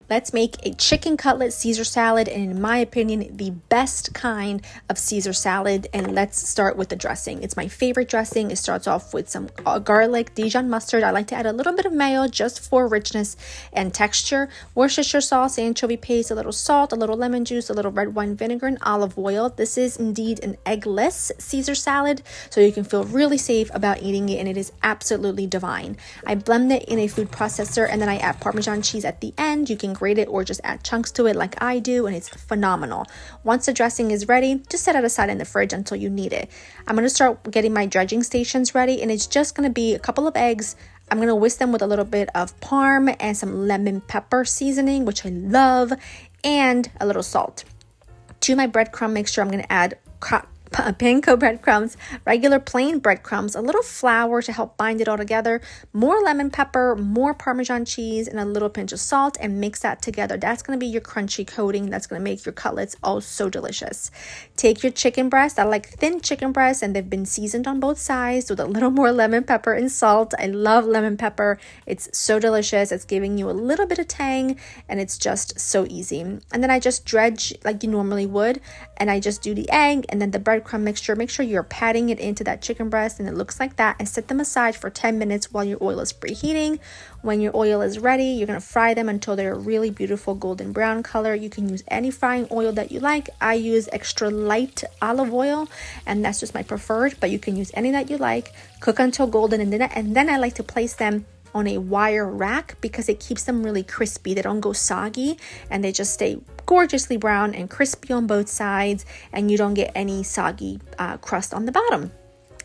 Let's make a chicken cutlet Caesar salad, and in my opinion, the best kind of Caesar salad. And let's start with the dressing. It's my favorite dressing. It starts off with some garlic, Dijon mustard. I like to add a little bit of mayo just for richness and texture. Worcestershire sauce, anchovy paste, a little salt, a little lemon juice, a little red wine vinegar, and olive oil. This is indeed an eggless Caesar salad, so you can feel really safe about eating it, and it is absolutely divine. I blend it in a food processor, and then I add Parmesan cheese at the end. You can grate it or just add chunks to it like I do, and it's phenomenal. Once the dressing is ready, just set it aside in the fridge until you need it. I'm going to start getting my dredging stations ready, and it's just going to be a couple of eggs. I'm going to whisk them with a little bit of Parm and some lemon pepper seasoning, which I love, and a little salt. To my breadcrumb mixture, I'm going to add Panko breadcrumbs, regular plain breadcrumbs, a little flour to help bind it all together, more lemon pepper, more Parmesan cheese, and a little pinch of salt, and mix that together. That's going to be your crunchy coating. That's going to make your cutlets oh so delicious. Take your chicken breast. I like thin chicken breasts, and they've been seasoned on both sides with a little more lemon pepper and salt. I love lemon pepper. It's so delicious. It's giving you a little bit of tang, and it's just so easy. And then I just dredge like you normally would, and I just do the egg and then the breadcrumb mixture. Make sure you're patting it into that chicken breast, and it looks like that, and set them aside for 10 minutes while your oil is preheating. When your oil is ready, you're going to fry them until they're a really beautiful golden brown color. You can use any frying oil that you like. I use extra light olive oil, and that's just my preferred, but you can use any that you like. Cook until golden, and then I like to place them on a wire rack because it keeps them really crispy. They don't go soggy, and they just stay gorgeously brown and crispy on both sides, and you don't get any soggy crust on the bottom.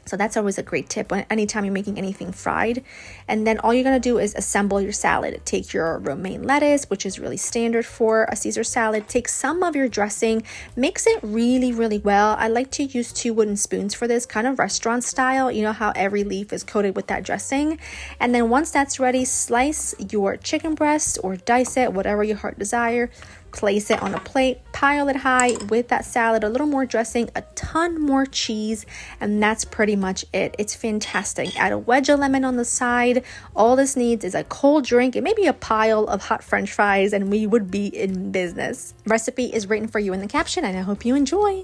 So that's always a great tip anytime you're making anything fried. And then all you're going to do is assemble your salad. Take your romaine lettuce, which is really standard for a Caesar salad. Take some of your dressing, mix it really, really well. I like to use 2 wooden spoons for this, kind of restaurant style. You know how every leaf is coated with that dressing. And then once that's ready, slice your chicken breast or dice it, whatever your heart desire. Place it on a plate, pile it high with that salad, a little more dressing, a ton more cheese, and that's pretty much it. It's fantastic. Add a wedge of lemon on the side. All this needs is a cold drink and maybe a pile of hot French fries, and we would be in business. Recipe is written for you in the caption, and I hope you enjoy.